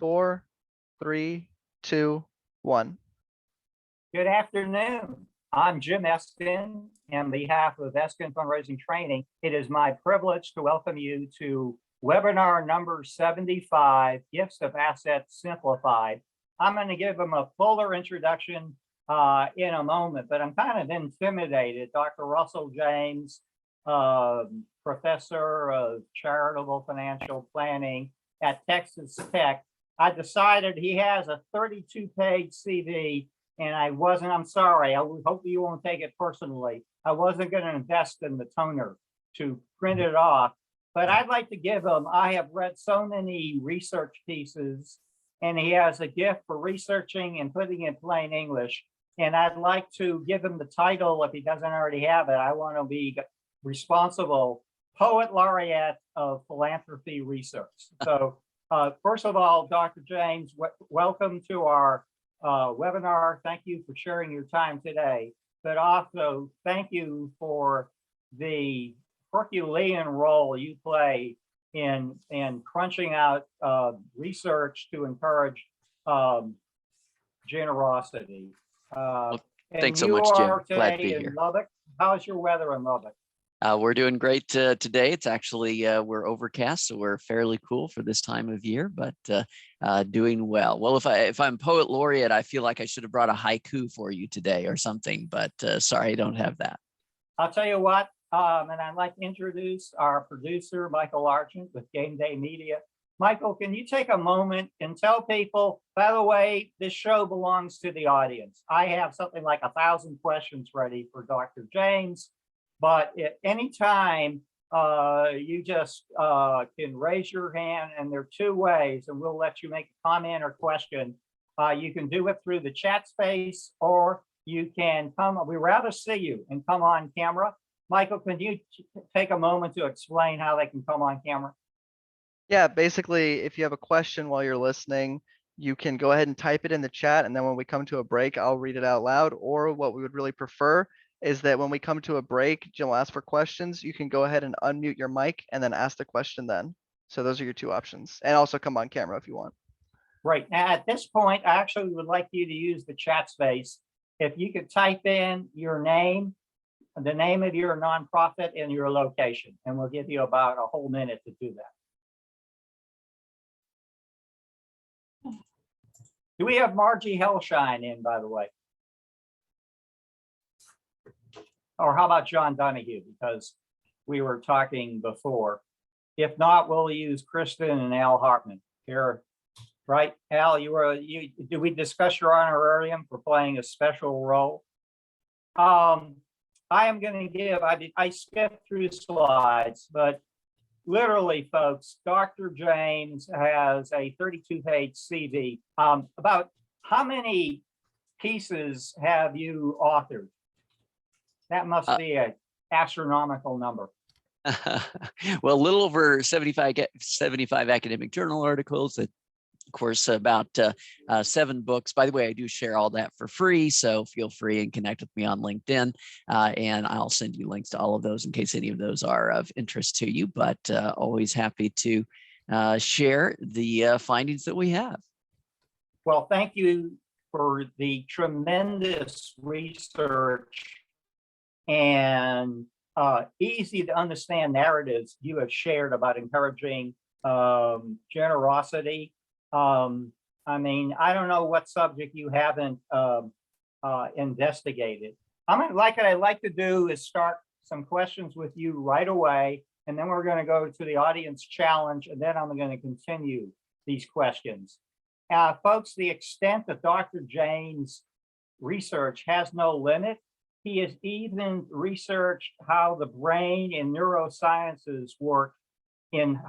4, 3, 2, 1. Good afternoon. I'm Jim Eskin. On behalf of Eskin Fundraising Training, it is my privilege to welcome you to webinar number 75, Gifts of Assets Simplified. I'm going to give them a fuller introduction in a moment, but I'm kind of intimidated. Dr. Russell James, professor of charitable financial planning at Texas Tech. I decided he has a 32-page CV, and I'm sorry, I hope you won't take it personally. I wasn't going to invest in the toner to print it off, but I'd like to give him, I have read so many research pieces, and he has a gift for researching and putting in plain English. And I'd like to give him the title, if he doesn't already have it. I want to be responsible Poet Laureate of Philanthropy Research. So first of all, Dr. James, welcome to our webinar. Thank you for sharing your time today, but also thank you for the Herculean role you play in crunching out research to encourage generosity. Thanks so much, Jim. Glad to be here. Lubbock. How's your weather in Lubbock? We're doing great today. It's actually, we're overcast, so we're fairly cool for this time of year, but doing well. Well, if I'm Poet Laureate, I feel like I should have brought a haiku for you today or something, but sorry, I don't have that. I'll tell you what, and I'd like to introduce our producer, Michael Argent with Game Day Media. Michael, can you take a moment and tell people, by the way, this show belongs to the audience. I have something like 1,000 questions ready for Dr. James, but at any time, you just can raise your hand, and there are two ways, and we'll let you make a comment or question. You can do it through the chat space, or you can come, we'd rather see you and come on camera. Michael, can you take a moment to explain how they can come on camera? Yeah, basically, if you have a question while you're listening, you can go ahead and type it in the chat, and then when we come to a break, I'll read it out loud. Or what we would really prefer is that when we come to a break, Jim will ask for questions. You can go ahead and unmute your mic and then ask the question then. So those are your two options, and also come on camera if you want. Right. Now, at this point, I actually would like you to use the chat space. If you could type in your name, the name of your nonprofit, and your location, and we'll give you about a whole minute to do that. Do we have Margie Hellshine in, by the way? Or how about John Donahue? Because we were talking before. If not, we'll use Kristen and Al Hartman here, right? Al, did we discuss your honorarium for playing a special role? I am going to give, I skipped through slides, but literally, folks, Dr. James has a 32-page CV. About how many pieces have you authored? That must be an astronomical number. Well, a little over 75 academic journal articles. Of course, about 7 books. By the way, I do share all that for free, so feel free and connect with me on LinkedIn, and I'll send you links to all of those in case any of those are of interest to you, but always happy to share the findings that we have. Well, thank you for the tremendous research and easy to understand narratives you have shared about encouraging generosity. I mean, I don't know what subject you haven't investigated. What I'd like to do is start some questions with you right away, and then we're going to go to the audience challenge, and then I'm going to continue these questions. Folks, the extent of Dr. James' research has no limit. He has even researched how the brain and neurosciences work in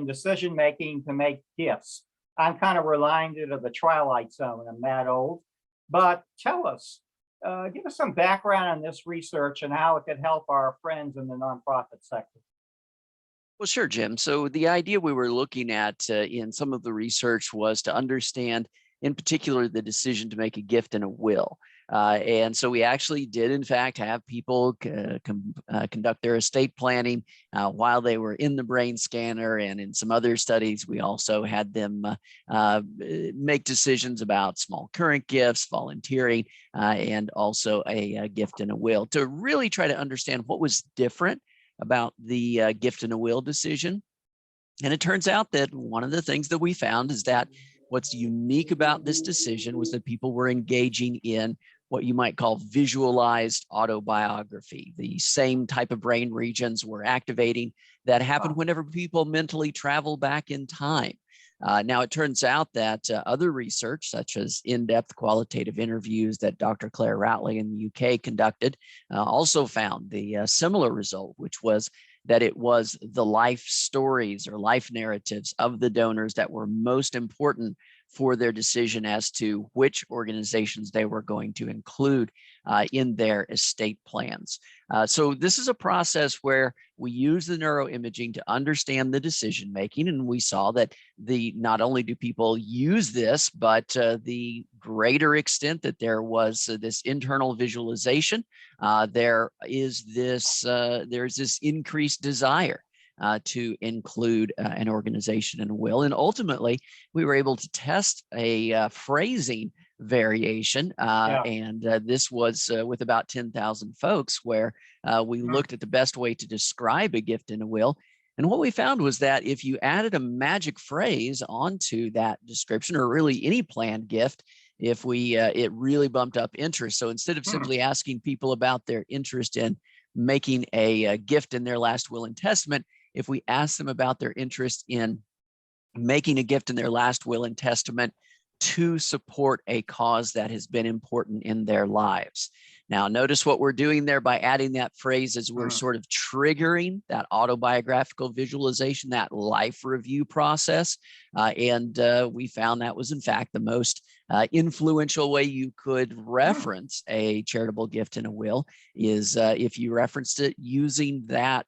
decision-making to make gifts. I'm kind of reminded of the Twilight Zone. I'm that old. But tell us, give us some background on this research and how it could help our friends in the nonprofit sector. Well, sure, Jim. So the idea we were looking at in some of the research was to understand, in particular, the decision to make a gift and a will. And so we actually did, in fact, have people conduct their estate planning while they were in the brain scanner. And in some other studies, we also had them make decisions about small current gifts, volunteering, and also a gift and a will, to really try to understand what was different about the gift and a will decision. And it turns out that one of the things that we found is that what's unique about this decision was that people were engaging in what you might call visualized autobiography. The same type of brain regions were activating that happen whenever people mentally travel back in time. Now, it turns out that other research, such as in-depth qualitative interviews that Dr. Claire Ratley in the UK conducted, also found the similar result, which was that it was the life stories or life narratives of the donors that were most important for their decision as to which organizations they were going to include in their estate plans. So this is a process where we use the neuroimaging to understand the decision making, and we saw that not only do people use this, but the greater extent that there was this internal visualization, there's this increased desire to include an organization in a will. And ultimately, we were able to test a phrasing variation. And this was with about 10,000 folks, where we looked at the best way to describe a gift in a will. And what we found was that if you added a magic phrase onto that description, or really any planned gift, if it really bumped up interest. So instead of simply asking people about their interest in making a gift in their last will and testament, if we ask them about their interest in making a gift in their last will and testament to support a cause that has been important in their lives. Now, notice what we're doing there by adding that phrase is we're sort of triggering that autobiographical visualization, that life review process. And we found that was, in fact, the most influential way you could reference a charitable gift in a will is if you referenced it using that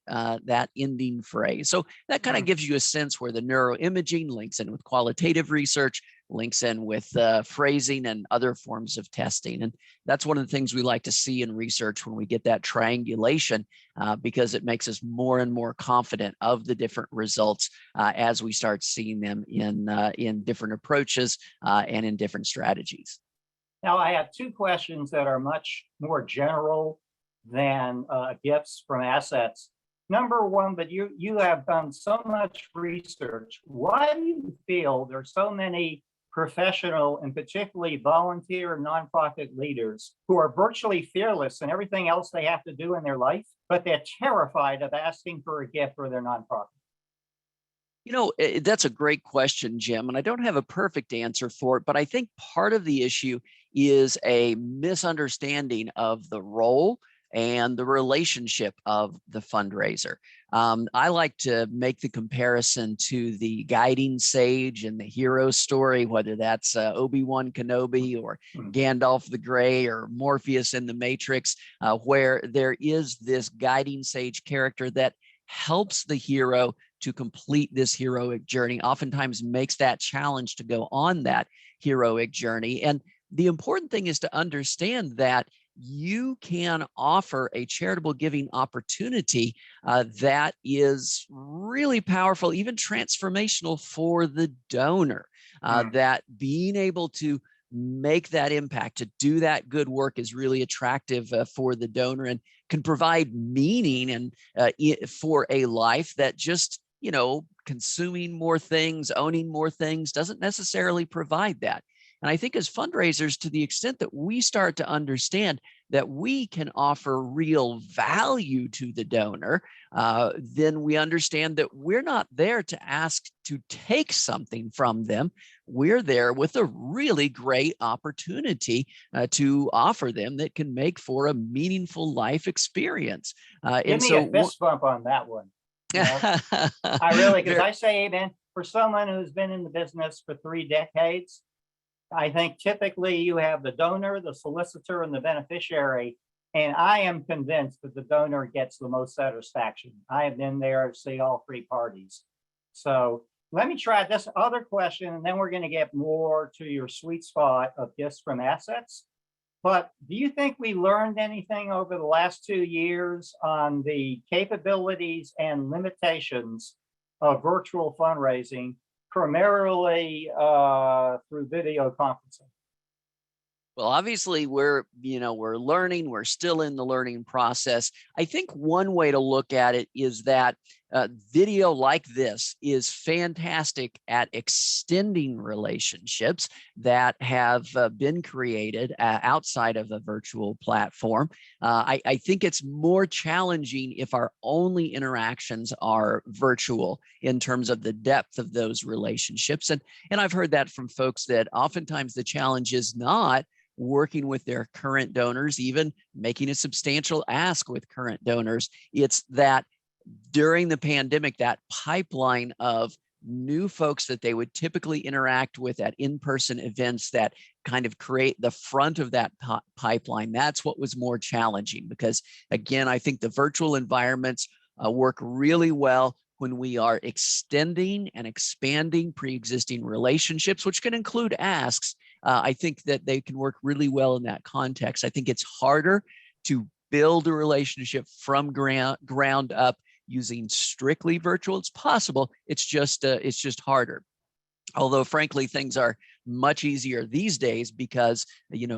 ending phrase. So that kind of gives you a sense where the neuroimaging links in with qualitative research, links in with phrasing and other forms of testing. And that's one of the things we like to see in research when we get that triangulation, because it makes us more and more confident of the different results as we start seeing them in different approaches and in different strategies. Now, I have two questions that are much more general than gifts from assets. Number one, but you have done so much research. Why do you feel there's so many professional and particularly volunteer nonprofit leaders who are virtually fearless in everything else they have to do in their life, but they're terrified of asking for a gift for their nonprofit? You know, that's a great question, Jim, and I don't have a perfect answer for it, but I think part of the issue is a misunderstanding of the role and the relationship of the fundraiser. I like to make the comparison to the guiding sage and the hero story, whether that's Obi-Wan Kenobi or Gandalf the Grey or Morpheus in the Matrix, where there is this guiding sage character that helps the hero to complete this heroic journey, oftentimes makes that challenge to go on that heroic journey. And the important thing is to understand that you can offer a charitable giving opportunity that is really powerful, even transformational for the donor. That being able to make that impact, to do that good work is really attractive for the donor and can provide meaning and for a life that just, consuming more things, owning more things doesn't necessarily provide that. And I think as fundraisers, to the extent that we start to understand that we can offer real value to the donor, then we understand that we're not there to ask to take something from them. We're there with a really great opportunity to offer them that can make for a meaningful life experience. Give me a fist bump on that one. I really, because I say amen. For someone who's been in the business for 3 decades, I think typically you have the donor, the solicitor, and the beneficiary. And I am convinced that the donor gets the most satisfaction. I have been there to see all 3 parties. So let me try this other question, and then we're going to get more to your sweet spot of gifts from assets. But do you think we learned anything over the last 2 years on the capabilities and limitations of virtual fundraising, primarily through video conferencing? Well, obviously we're learning, we're still in the learning process. I think one way to look at it is that video like this is fantastic at extending relationships that have been created outside of a virtual platform. I think it's more challenging if our only interactions are virtual in terms of the depth of those relationships. And I've heard that from folks that oftentimes the challenge is not working with their current donors, even making a substantial ask with current donors. It's that during the pandemic, that pipeline of new folks that they would typically interact with at in-person events that kind of create the front of that pipeline, that's what was more challenging. Because again, I think the virtual environments work really well when we are extending and expanding pre-existing relationships, which can include asks. I think that they can work really well in that context. I think it's harder to build a relationship from ground up using strictly virtual. It's possible. It's just harder. Although, frankly, things are much easier these days because,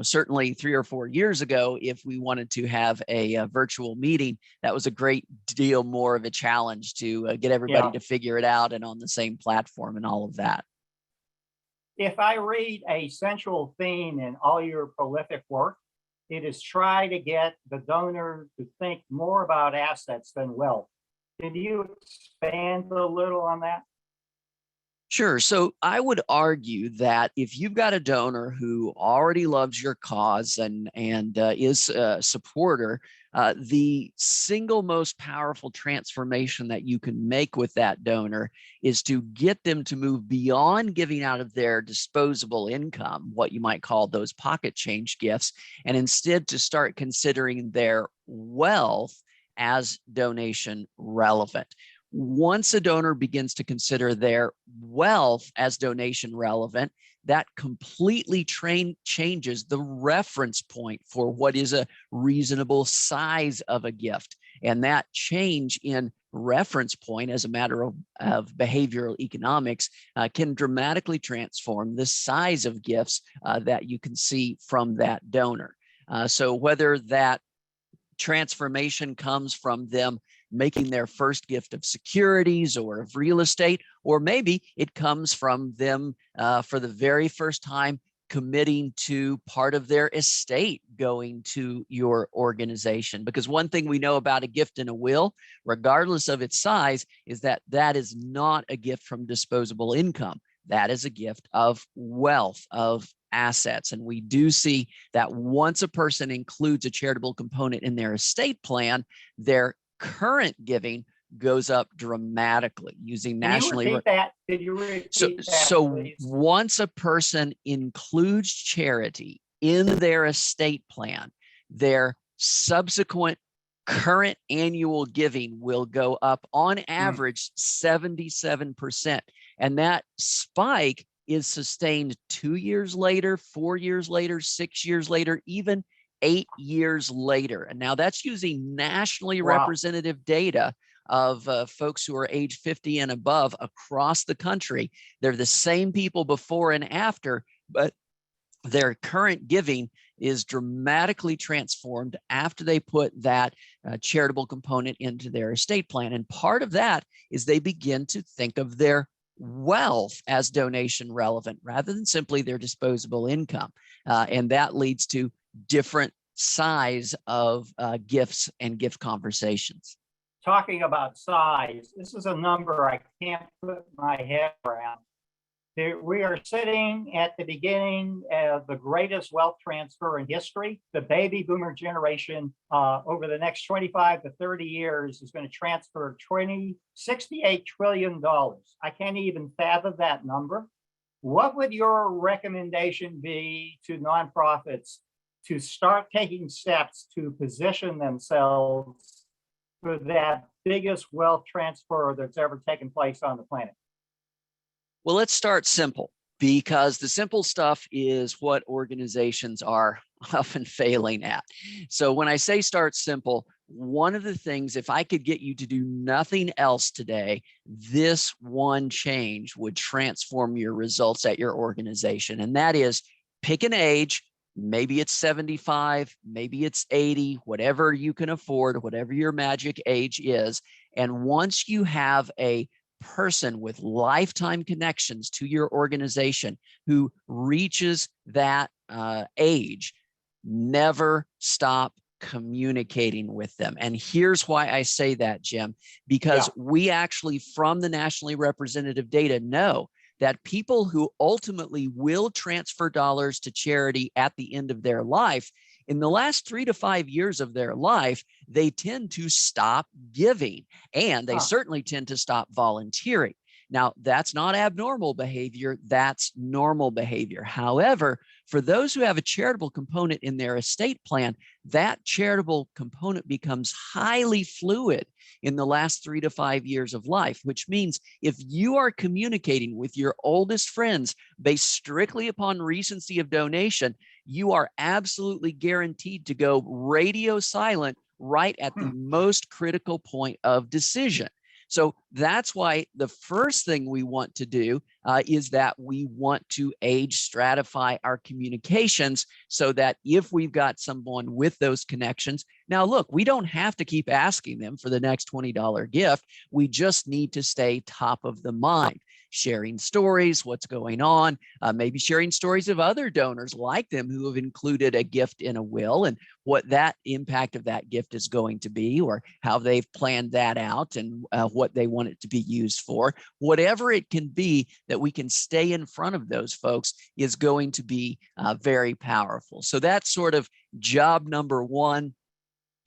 certainly 3 or 4 years ago, if we wanted to have a virtual meeting, that was a great deal more of a challenge to get everybody to figure it out and on the same platform and all of that. If I read a central theme in all your prolific work, it is try to get the donor to think more about assets than wealth. Can you expand a little on that? Sure. So I would argue that if you've got a donor who already loves your cause and is a supporter, the single most powerful transformation that you can make with that donor is to get them to move beyond giving out of their disposable income, what you might call those pocket change gifts, and instead to start considering their wealth as donation relevant. Once a donor begins to consider their wealth as donation relevant, that completely changes the reference point for what is a reasonable size of a gift. And that change in reference point as a matter of behavioral economics can dramatically transform the size of gifts that you can see from that donor. So whether that transformation comes from them making their first gift of securities or of real estate, or maybe it comes from them for the very first time committing to part of their estate going to your organization. Because one thing we know about a gift and a will, regardless of its size, is that that is not a gift from disposable income. That is a gift of wealth, of assets. And we do see that once a person includes a charitable component in their estate plan, their current giving goes up dramatically using nationally. Can you repeat that? Could you repeat that, so please? Once a person includes charity in their estate plan, their subsequent current annual giving will go up on average 77%. And that spike is sustained 2 years later, 4 years later, 6 years later, even 8 years later. And now that's using nationally representative data of folks who are age 50 and above across the country. They're the same people before and after, but their current giving is dramatically transformed after they put that charitable component into their estate plan. And part of that is they begin to think of their wealth as donation relevant rather than simply their disposable income. And that leads to different size of gifts and gift conversations. Talking about size, this is a number I can't put my head around. We are sitting at the beginning of the greatest wealth transfer in history. The baby boomer generation over the next 25 to 30 years is going to transfer $68 trillion. I can't even fathom that number. What would your recommendation be to nonprofits to start taking steps to position themselves for that biggest wealth transfer that's ever taken place on the planet? Well, let's start simple. Because the simple stuff is what organizations are often failing at. So when I say start simple, one of the things, if I could get you to do nothing else today, this one change would transform your results at your organization. And that is, pick an age. Maybe it's 75, maybe it's 80, whatever you can afford, whatever your magic age is. And once you have a person with lifetime connections to your organization who reaches that age, never stop communicating with them. And here's why I say that, Jim, because we actually, from the nationally representative data, know that people who ultimately will transfer dollars to charity at the end of their life, in the last 3 to 5 years of their life, they tend to stop giving, and they certainly tend to stop volunteering. Now, that's not abnormal behavior, that's normal behavior. However, for those who have a charitable component in their estate plan, that charitable component becomes highly fluid in the last 3 to 5 years of life, which means if you are communicating with your oldest friends based strictly upon recency of donation, you are absolutely guaranteed to go radio silent right at the most critical point of decision. So that's why the first thing we want to do is that we want to age stratify our communications so that if we've got someone with those connections, now look, we don't have to keep asking them for the next $20 gift. We just need to stay top of the mind, sharing stories, what's going on, maybe sharing stories of other donors like them who have included a gift in a will and what that impact of that gift is going to be, or how they've planned that out and what they want it to be used for. Whatever it can be that we can stay in front of those folks is going to be very powerful. So that's sort of job number one,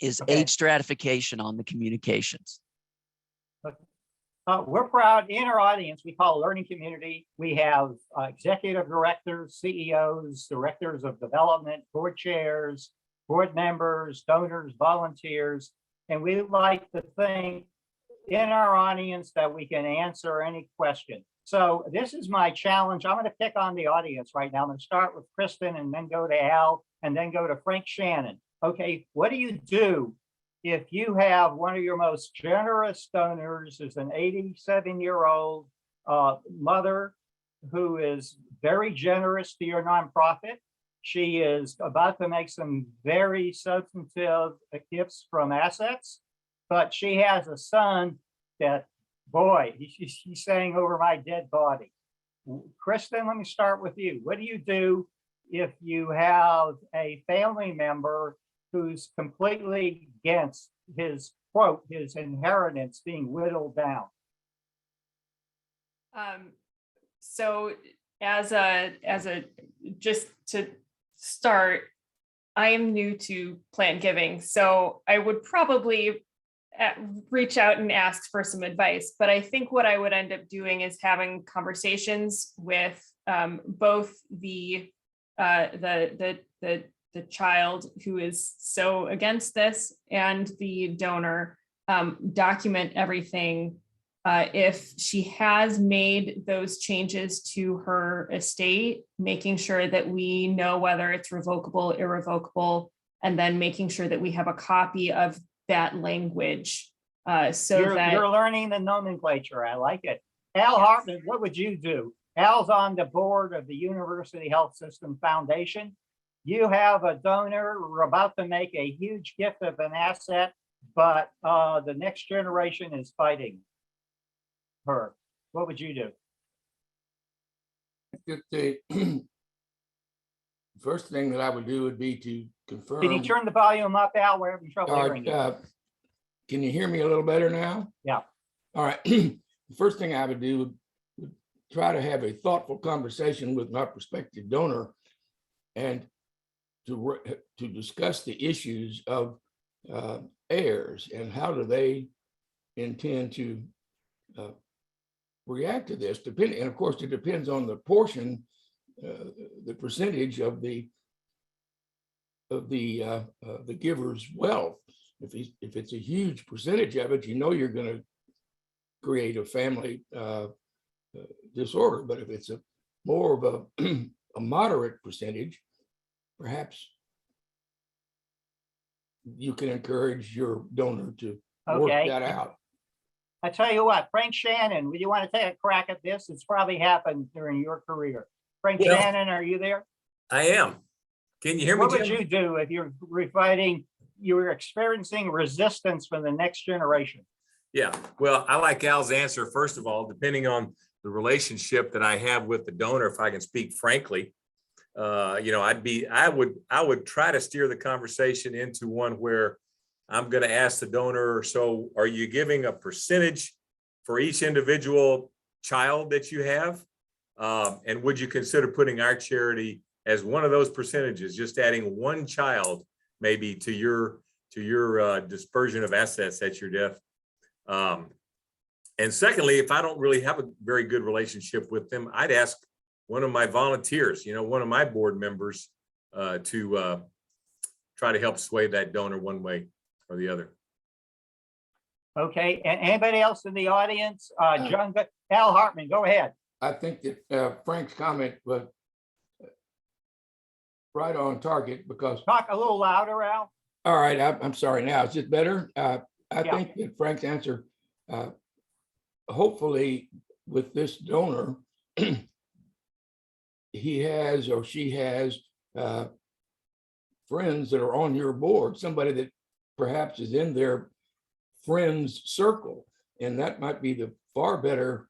is age stratification on the communications. We're proud in our audience. We call a learning community. We have executive directors, CEOs, directors of development, board chairs, board members, donors, volunteers. And we like to think in our audience that we can answer any question. So this is my challenge. I'm going to pick on the audience right now. I'm going to start with Kristen and then go to Al and then go to Frank Shannon. Okay, what do you do if you have one of your most generous donors is an 87-year-old mother who is very generous to your nonprofit? She is about to make some very substantive gifts from Assets, but she has a son that, boy, he's saying over my dead body. Kristen, let me start with you. What do you do if you have a family member who's completely against his, quote, his inheritance being whittled down? So as a just to start, I am new to plant giving, so I would probably reach out and ask for some advice. But I think what I would end up doing is having conversations with both the child who is so against this and the donor, document everything. If she has made those changes to her estate, making sure that we know whether it's revocable, irrevocable, and then making sure that we have a copy of that language. You're learning the nomenclature. I like it. Al Hartman, what would you do? Al's on the board of the University Health System Foundation. You have a donor, we're about to make a huge gift of an asset, but the next generation is fighting her. What would you do? The first thing that I would do would be to confirm. Can you turn the volume up, Al? We're having trouble hearing you. Can you hear me a little better now? Yeah. All right. The first thing I would do would try to have a thoughtful conversation with my prospective donor and to discuss the issues of heirs and how do they intend to react to this. Depending, and of course, it depends on the portion, the percentage of the giver's wealth. If it's a huge percentage of it, you know you're going to create a family disorder. But if it's a more of a moderate percentage, perhaps you can encourage your donor to work Okay. that out. I tell you what, Frank Shannon, would you want to take a crack at this? It's probably happened during your career. Frank Well- Shannon, are you there? I am. Can you hear me, What would Jim? you do if you're you're experiencing resistance from the next generation? Yeah, well, I like Al's answer. First of all, depending on the relationship that I have with the donor, if I can speak frankly, I would try to steer the conversation into one where I'm going to ask the donor, so are you giving a percentage for each individual child that you have? And would you consider putting our charity as one of those percentages, just adding one child maybe to your dispersion of assets at your death? And secondly, if I don't really have a very good relationship with them, I'd ask one of my volunteers, one of my board members, to try to help sway that donor one way or the other. Okay, and anybody else in the audience? Al Hartman, go ahead. I think that Frank's comment was right on target because, Talk a little louder, Al. all right, I'm sorry now, is it better? I Yeah. think that Frank's answer, hopefully with this donor, he has or she has friends that are on your board, somebody that perhaps is in their friends circle, and that might be the far better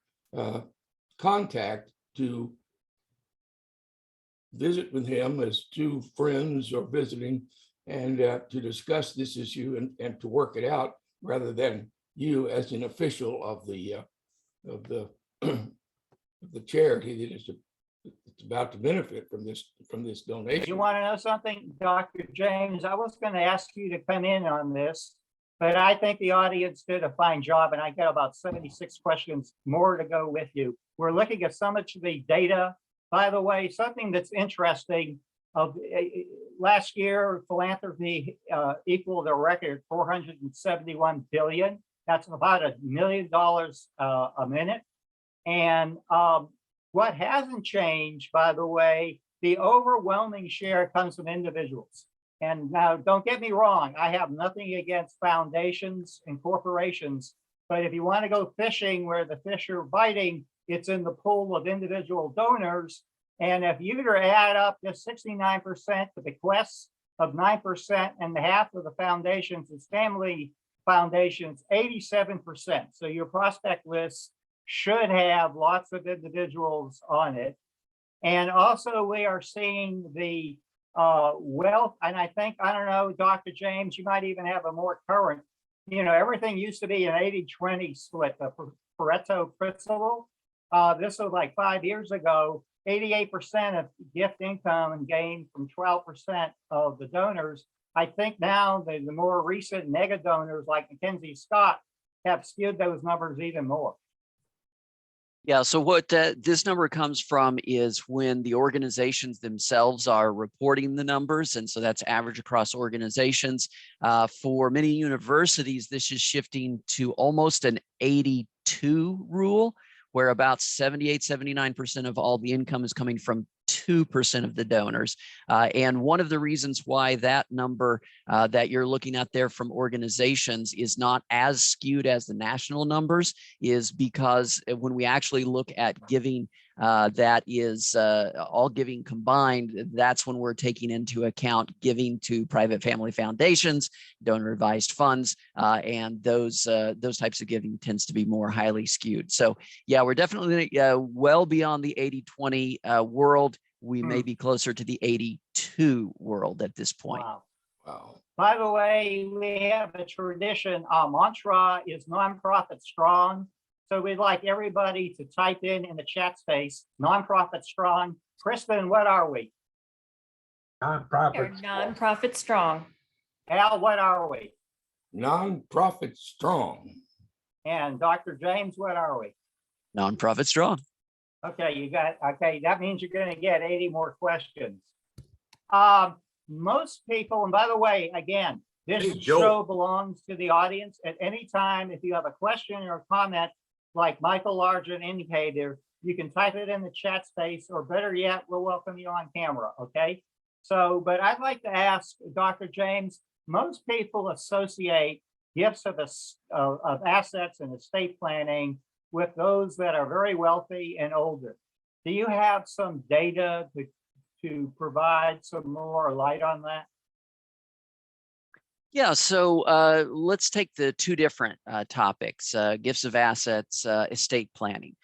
contact to visit with him as two friends or visiting, and to discuss this issue and to work it out rather than you as an official of the charity that is it's about to benefit from this donation. You want to know something, Dr. James? I was going to ask you to come in on this, but I think the audience did a fine job, and I got about 76 questions more to go with you. We're looking at so much of the data. By the way, something that's interesting, of last year, philanthropy equaled a record $471 billion. That's about $1 million a minute. And what hasn't changed, by the way, the overwhelming share comes from individuals. And now, don't get me wrong, I have nothing against foundations and corporations, but if you want to go fishing where the fish are biting, it's in the pool of individual donors. And if you were to add up just 69%, the bequests of 9%, and the half of the foundations is family foundations, 87%. So your prospect list should have lots of individuals on it. And also we are seeing the wealth, and I think, I don't know, Dr. James, you might even have a more current, everything used to be an 80-20 split, the Pareto principle. This was like 5 years ago, 88% of gift income and gain from 12% of the donors. I think now the more recent mega donors like Mackenzie Scott have skewed those numbers even more. Yeah, so what this number comes from is when the organizations themselves are reporting the numbers. And so that's average across organizations. For many universities, this is shifting to almost an 82 rule, where about 78, 79% of all the income is coming from 2% of the donors. And one of the reasons why that number that you're looking at there from organizations is not as skewed as the national numbers is because when we actually look at giving that is all giving combined, that's when we're taking into account giving to private family foundations, donor advised funds, and those types of giving tends to be more highly skewed. So yeah, we're definitely well beyond the 80-20 world. We may be closer to the 82 world at this point. Wow. By the way, we have a tradition. Our mantra is nonprofit strong. So we'd like everybody to type in the chat space, nonprofit strong. Kristen, what are we? Nonprofit strong. Al, what are we? Nonprofit strong. And Dr. James, what are we? Nonprofit strong. Okay, that means you're going to get 80 more questions. Most people, and by the way, again, this show belongs to the audience. At any time, if you have a question or a comment, like Michael Largent indicated, you can type it in the chat space, or better yet, we'll welcome you on camera, okay? So, but I'd like to ask Dr. James, most people associate gifts of assets and estate planning with those that are very wealthy and older. Do you have some data to provide some more light on that? Yeah, so let's take the two different topics, gifts of assets, estate planning.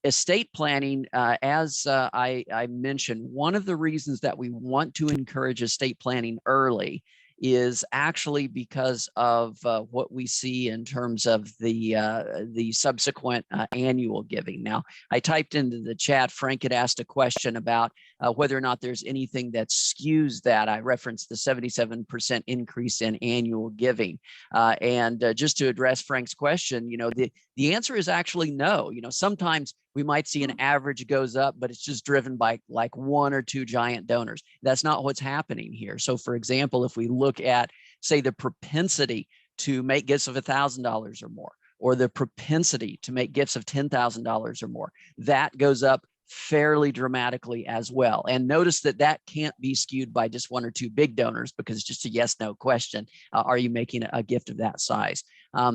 Estate planning, as I mentioned, one of the reasons that we want to encourage estate planning early is actually because of what we see in terms of the subsequent annual giving. Now, I typed into the chat, Frank had asked a question about whether or not there's anything that skews that. I referenced the 77% increase in annual giving. And just to address Frank's question, you know, the answer is actually no. You know, sometimes we might see an average goes up, but it's just driven by like one or two giant donors. That's not what's happening here. So for example, if we look at, say, the propensity to make gifts of $1,000 or more, or the propensity to make gifts of $10,000 or more, that goes up fairly dramatically as well. And notice that that can't be skewed by just one or two big donors, because it's just a yes, no question. Are you making a gift of that size?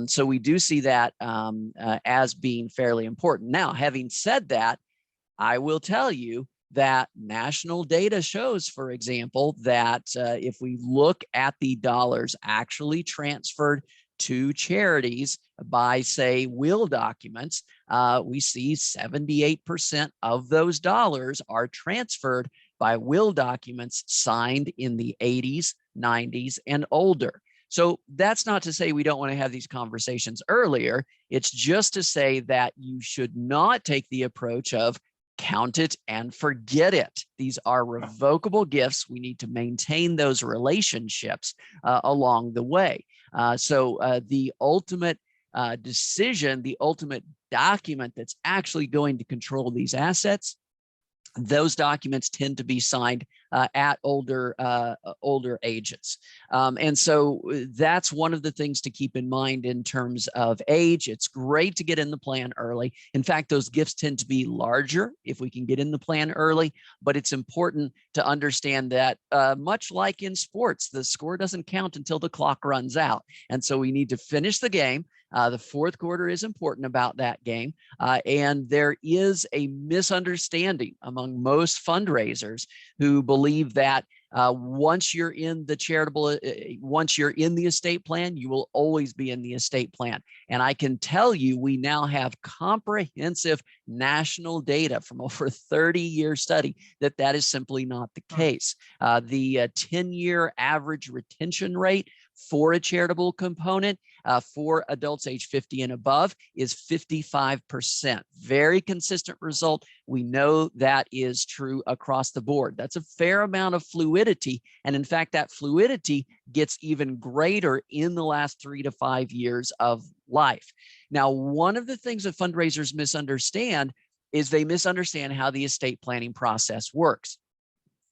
So we do see that as being fairly important. Now, having said that, I will tell you that national data shows, for example, that if we look at the dollars actually transferred to charities by, say, will documents, we see 78% of those dollars are transferred by will documents signed in the 80s, 90s, and older. So that's not to say we don't want to have these conversations earlier. It's just to say that you should not take the approach of count it and forget it. These are revocable gifts. We need to maintain those relationships along the way. So the ultimate decision, the ultimate document that's actually going to control these assets, those documents tend to be signed at older ages. And so that's one of the things to keep in mind in terms of age. It's great to get in the plan early. In fact, those gifts tend to be larger if we can get in the plan early, but it's important to understand that much like in sports, the score doesn't count until the clock runs out. And so we need to finish the game. The fourth quarter is important about that game. And there is a misunderstanding among most fundraisers who believe that once you're in the charitable, once you're in the estate plan, you will always be in the estate plan. And I can tell you, we now have comprehensive national data from over 30-year study that that is simply not the case. The 10-year average retention rate for a charitable component for adults age 50 and above is 55%. Very consistent result. We know that is true across the board. That's a fair amount of fluidity. And in fact, that fluidity gets even greater in the last 3 to 5 years of life. Now, one of the things that fundraisers misunderstand is they misunderstand how the estate planning process works.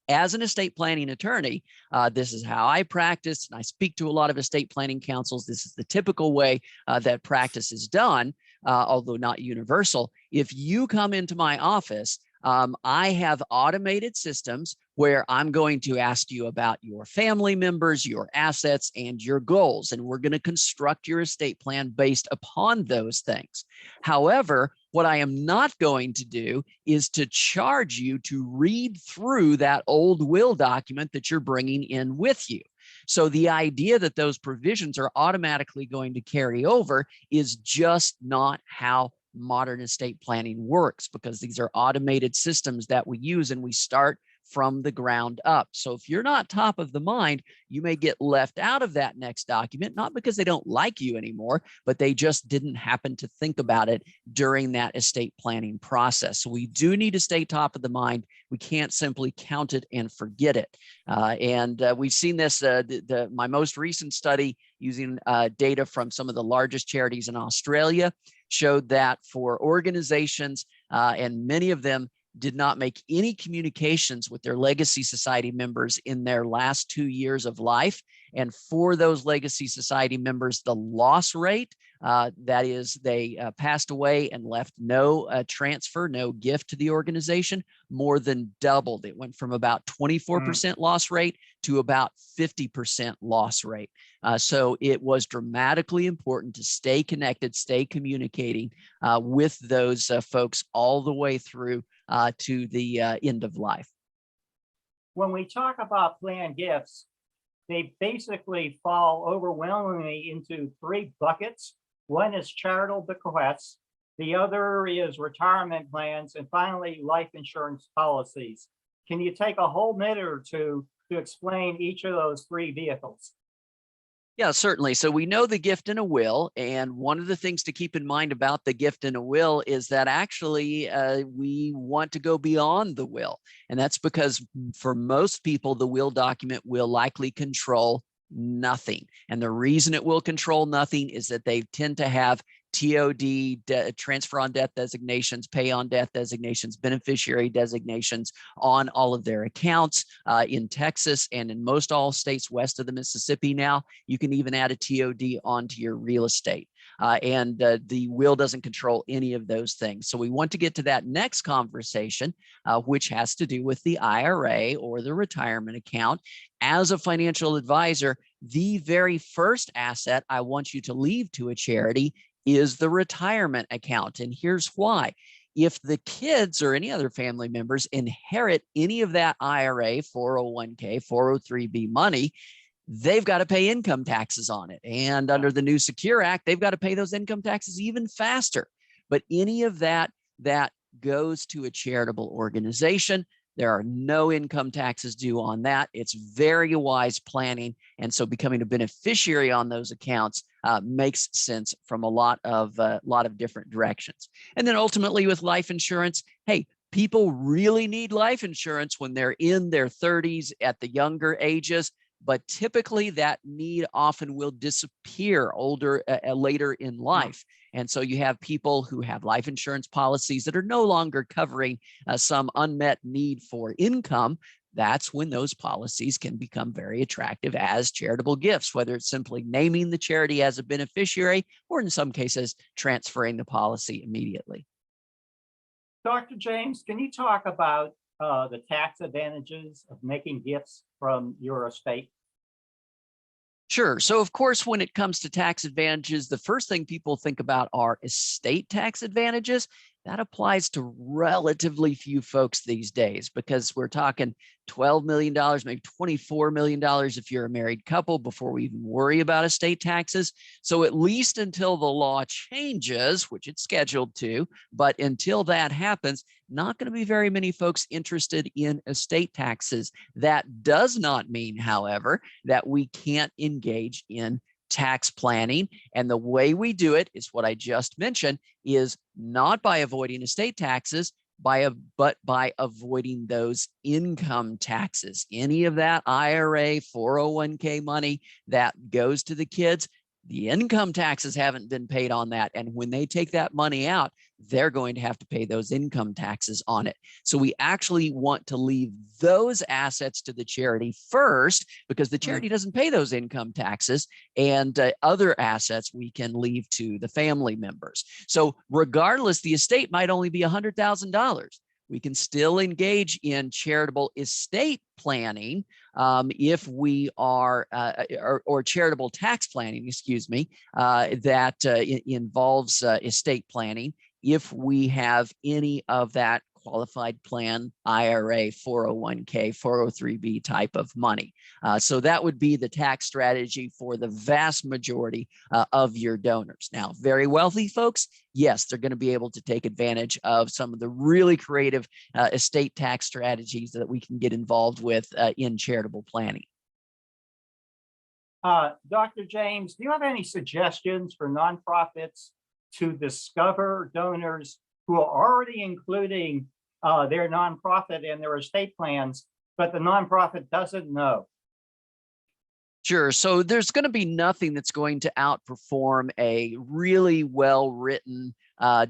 As an estate planning attorney, this is how I practice, and I speak to a lot of estate planning councils. This is the typical way that practice is done, although not universal. If you come into my office, I have automated systems where I'm going to ask you about your family members, your assets, and your goals, and we're going to construct your estate plan based upon those things. However, what I am not going to do is to charge you to read through that old will document that you're bringing in with you. So the idea that those provisions are automatically going to carry over is just not how modern estate planning works, because these are automated systems that we use and we start from the ground up. So if you're not top of the mind, you may get left out of that next document, not because they don't like you anymore, but they just didn't happen to think about it during that estate planning process. So we do need to stay top of the mind. We can't simply count it and forget it. And we've seen this, my most recent study using data from some of the largest charities in Australia showed that for organizations, and many of them did not make any communications with their Legacy Society members in their last 2 years of life. And for those Legacy Society members, the loss rate that is, they passed away and left no transfer, no gift to the organization, more than doubled. It went from about 24% loss rate to about 50% loss rate. So it was dramatically important to stay connected, stay communicating with those folks all the way through to the end of life. When we talk about planned gifts, they basically fall overwhelmingly into three buckets. One is charitable bequests, the other is retirement plans, and finally, life insurance policies. Can you take a whole minute or two to explain each of those three vehicles? Yeah, certainly. So we know the gift and a will. And one of the things to keep in mind about the gift and a will is that actually we want to go beyond the will. And that's because for most people, the will document will likely control nothing. And the reason it will control nothing is that they tend to have TOD, transfer on death designations, pay on death designations, beneficiary designations on all of their accounts. In Texas and in most all states west of the Mississippi now, you can even add a TOD onto your real estate. And the will doesn't control any of those things. So we want to get to that next conversation, which has to do with the IRA or the retirement account. As a financial advisor, the very first asset I want you to leave to a charity is the retirement account. And here's why. If the kids or any other family members inherit any of that IRA, 401k, 403b money, they've got to pay income taxes on it. And under the new Secure Act, they've got to pay those income taxes even faster. But any of that goes to a charitable organization. There are no income taxes due on that. It's very wise planning. And so becoming a beneficiary on those accounts makes sense from a lot of different directions. And then ultimately with life insurance, hey, people really need life insurance when they're in their 30s at the younger ages. But typically that need often will disappear later in life. And so you have people who have life insurance policies that are no longer covering some unmet need for income. That's when those policies can become very attractive as charitable gifts, whether it's simply naming the charity as a beneficiary or in some cases transferring the policy immediately. Dr. James, can you talk about the tax advantages of making gifts from your estate? Sure. So of course, when it comes to tax advantages, the first thing people think about are estate tax advantages. That applies to relatively few folks these days because we're talking $12 million, maybe $24 million if you're a married couple before we even worry about estate taxes. So at least until the law changes, which it's scheduled to, but until that happens, not going to be very many folks interested in estate taxes. That does not mean, however, that we can't engage in tax planning. And the way we do it is what I just mentioned, is not by avoiding estate taxes, but by avoiding those income taxes. Any of that IRA, 401k money that goes to the kids, the income taxes haven't been paid on that. And when they take that money out, they're going to have to pay those income taxes on it. So we actually want to leave those assets to the charity first because the charity doesn't pay those income taxes, and other assets we can leave to the family members. So regardless, the estate might only be $100,000. We can still engage in charitable estate planning if we are, or charitable tax planning, excuse me, that involves estate planning if we have any of that qualified plan, IRA, 401k, 403b type of money. So that would be the tax strategy for the vast majority of your donors. Now, very wealthy folks, yes, they're going to be able to take advantage of some of the really creative estate tax strategies that we can get involved with in charitable planning. Dr. James, do you have any suggestions for nonprofits to discover donors who are already including their nonprofit in their estate plans, but the nonprofit doesn't know? Sure. So there's going to be nothing that's going to outperform a really well-written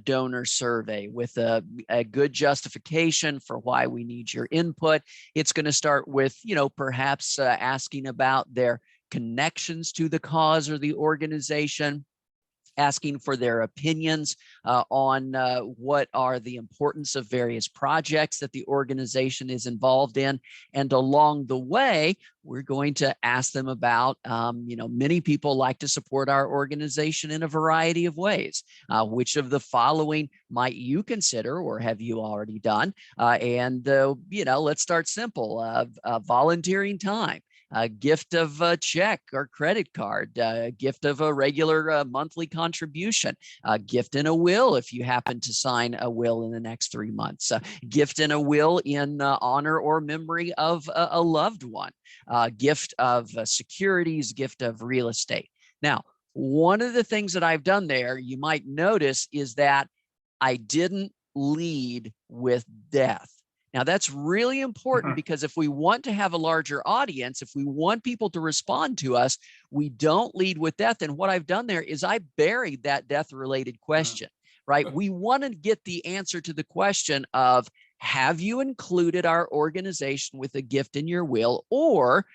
donor survey with a good justification for why we need your input. It's going to start with, perhaps asking about their connections to the cause or the organization. asking for their opinions on what are the importance of various projects that the organization is involved in. And along the way, we're going to ask them about, many people like to support our organization in a variety of ways. Which of the following might you consider, or have you already done? Let's start simple. Volunteering time. A gift of a check or credit card, a gift of a regular monthly contribution, a gift in a will if you happen to sign a will in the next 3 months, a gift in a will in honor or memory of a loved one, a gift of securities, gift of real estate. Now, one of the things that I've done there, you might notice, is that I didn't lead with death. Now, that's really important because if we want to have a larger audience, if we want people to respond to us, we don't lead with death. And what I've done there is I buried that death-related question, right? We want to get the answer to the question of, have you included our organization with a gift in your will, or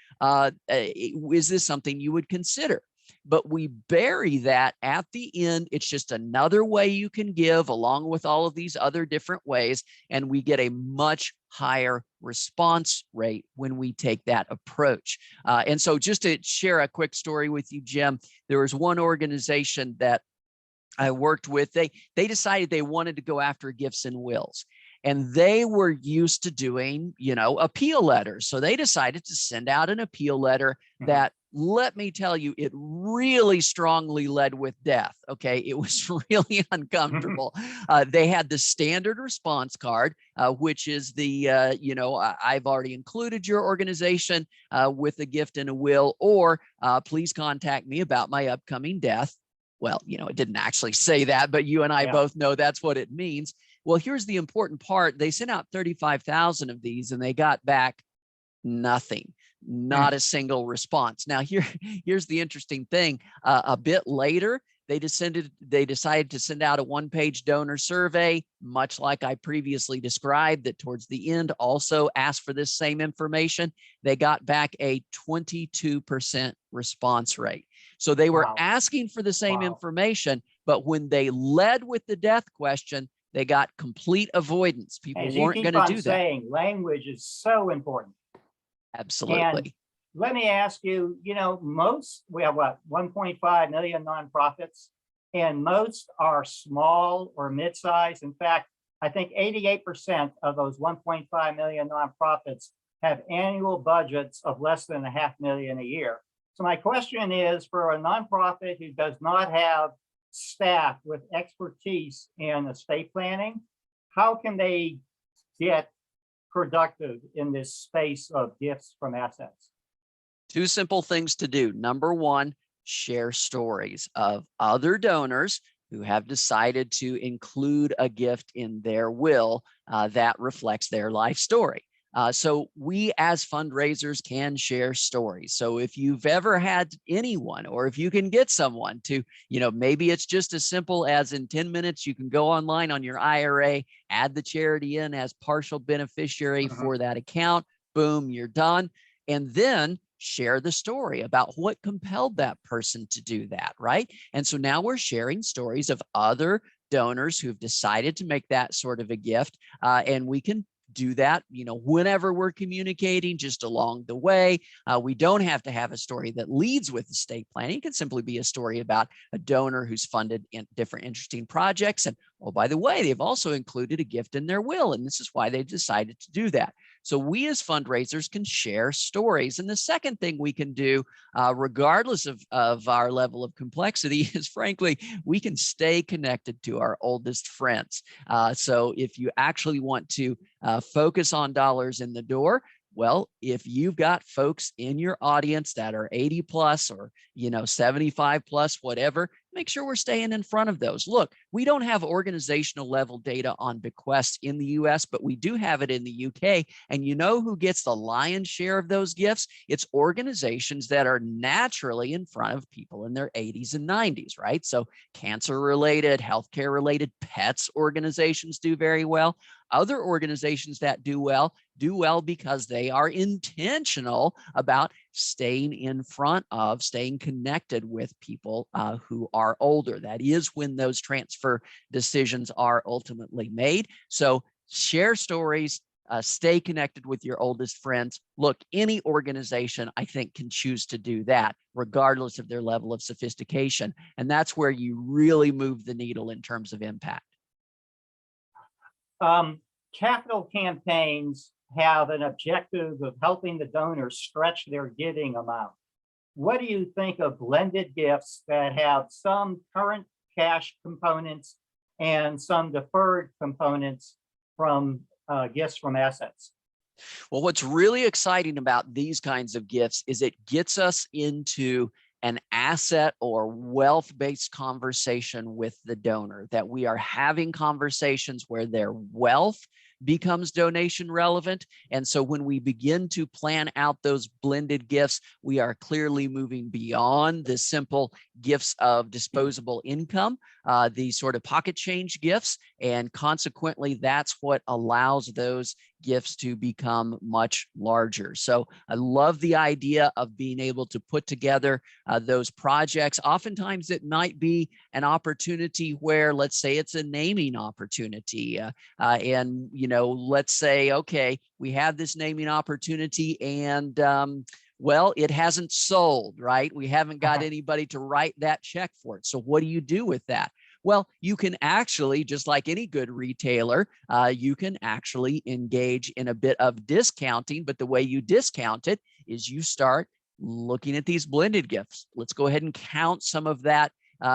is this something you would consider? But we bury that at the end. It's just another way you can give along with all of these other different ways. And we get a much higher response rate when we take that approach. And so just to share a quick story with you, Jim, there was one organization that I worked with. They decided they wanted to go after gifts and wills. And they were used to doing, appeal letters. So they decided to send out an appeal letter that, let me tell you, it really strongly led with death. Okay. It was really uncomfortable. They had the standard response card, which is the, I've already included your organization with a gift and a will, or please contact me about my upcoming death. Well, it didn't actually say that, but you and I both know that's what it means. Well, here's the important part. They sent out 35,000 of these and they got back nothing, not a single response. Now, here's the interesting thing. A bit later, they decided to send out a one-page donor survey, much like I previously described, that towards the end also asked for this same information. They got back a 22% response rate. So they were asking for the same information, but when they led with the death question, they got complete avoidance. People weren't going to do that. Saying language is so important. Absolutely. And let me ask you, we have 1.5 million nonprofits, and most are small or mid-sized. In fact, I think 88% of those 1.5 million nonprofits have annual budgets of less than $500,000 a year. So my question is, for a nonprofit who does not have staff with expertise in estate planning, how can they get productive in this space of gifts from assets? Two simple things to do. Number one, share stories of other donors who have decided to include a gift in their will that reflects their life story. So we as fundraisers can share stories. So if you've ever had anyone, or if you can get someone to, maybe it's just as simple as in 10 minutes, you can go online on your IRA, add the charity in as partial beneficiary for that account. Boom, you're done. And then share the story about what compelled that person to do that, right? And so now we're sharing stories of other donors who've decided to make that sort of a gift. And we can do that, whenever we're communicating, just along the way. We don't have to have a story that leads with estate planning. It can simply be a story about a donor who's funded in different interesting projects. And oh, by the way, they've also included a gift in their will, and this is why they decided to do that. So we as fundraisers can share stories. And the second thing we can do, regardless of our level of complexity, is frankly, we can stay connected to our oldest friends. So if you actually want to focus on dollars in the door, well, if you've got folks in your audience that are 80 plus or, 75 plus, whatever, make sure we're staying in front of those. Look, we don't have organizational level data on bequests in the US, but we do have it in the UK. And you know who gets the lion's share of those gifts? It's organizations that are naturally in front of people in their 80s and 90s, right? So cancer related, healthcare related, pets organizations do very well. Other organizations that do well, do well because they are intentional about staying in front of, staying connected with people who are older. That is when those transfer decisions are ultimately made. So share stories, stay connected with your oldest friends. Look, any organization, I think, can choose to do that, regardless of their level of sophistication. And that's where you really move the needle in terms of impact. Capital campaigns have an objective of helping the donors stretch their giving amount. What do you think of blended gifts that have some current cash components and some deferred components from gifts from assets? Well, what's really exciting about these kinds of gifts is it gets us into an asset or wealth-based conversation with the donor, that we are having conversations where their wealth becomes donation relevant. And so when we begin to plan out those blended gifts, we are clearly moving beyond the simple gifts of disposable income, these sort of pocket change gifts. And consequently, that's what allows those gifts to become much larger. So I love the idea of being able to put together those projects. Oftentimes it might be an opportunity where, let's say it's a naming opportunity. And, let's say, okay, we have this naming opportunity and well, it hasn't sold, right? We haven't got anybody to write that check for it. So what do you do with that? Well, you can actually, just like any good retailer, you can actually engage in a bit of discounting, but the way you discount it is you start looking at these blended gifts. Let's go ahead and count some of that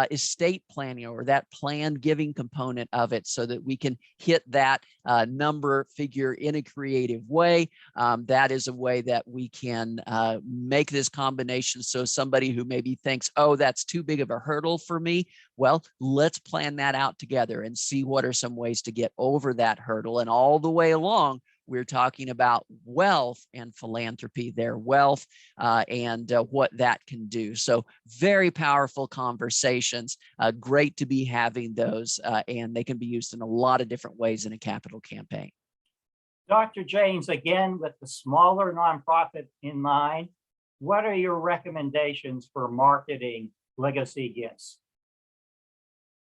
estate planning or that planned giving component of it so that we can hit that number figure in a creative way. That is a way that we can make this combination. So somebody who maybe thinks, oh, that's too big of a hurdle for me. Well, let's plan that out together and see what are some ways to get over that hurdle. And all the way along, we're talking about wealth and philanthropy, their wealth and what that can do. So very powerful conversations. Great to be having those, and they can be used in a lot of different ways in a capital campaign. Dr. James, again, with the smaller nonprofit in mind, what are your recommendations for marketing legacy gifts?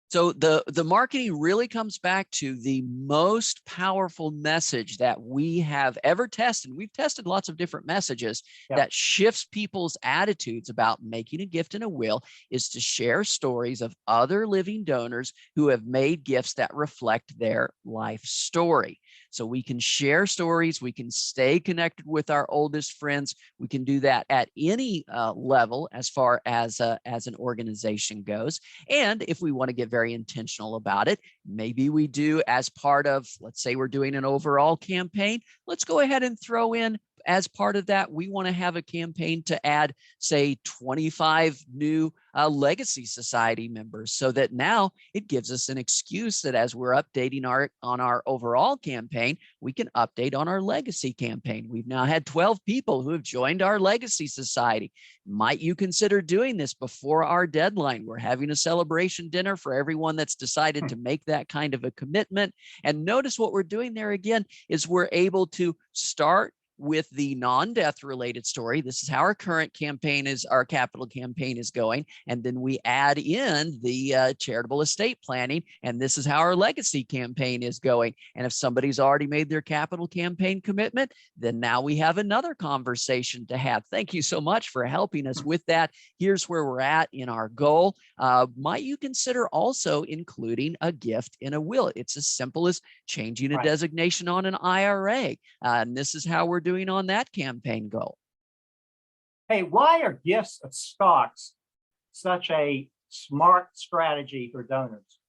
So the marketing really comes back to the most powerful message that we have ever tested. We've tested lots of different messages that shifts people's attitudes about making a gift in a will is to share stories of other living donors who have made gifts that reflect their life story. So we can share stories, we can stay connected with our oldest friends. We can do that at any level as far as an organization goes. And if we want to get very intentional about it, maybe we do as part of, let's say we're doing an overall campaign, let's go ahead and throw in as part of that, we want to have a campaign to add, say, 25 new Legacy Society members, so that now it gives us an excuse that as we're updating on our overall campaign, we can update on our Legacy campaign. We've now had 12 people who have joined our Legacy Society. Might you consider doing this before our deadline? We're having a celebration dinner for everyone that's decided to make that kind of a commitment. And notice what we're doing there again is we're able to start with the non-death related story. This is how our current campaign is, our capital campaign is going. And then we add in the charitable estate planning. And this is how our legacy campaign is going. And if somebody's already made their capital campaign commitment, then now we have another conversation to have. Thank you so much for helping us with that. Here's where we're at in our goal. Might you consider also including a gift in a will? It's as simple as changing a designation on an IRA. And this is how we're doing on that campaign goal. Hey, why are gifts of stocks such a smart strategy for donors?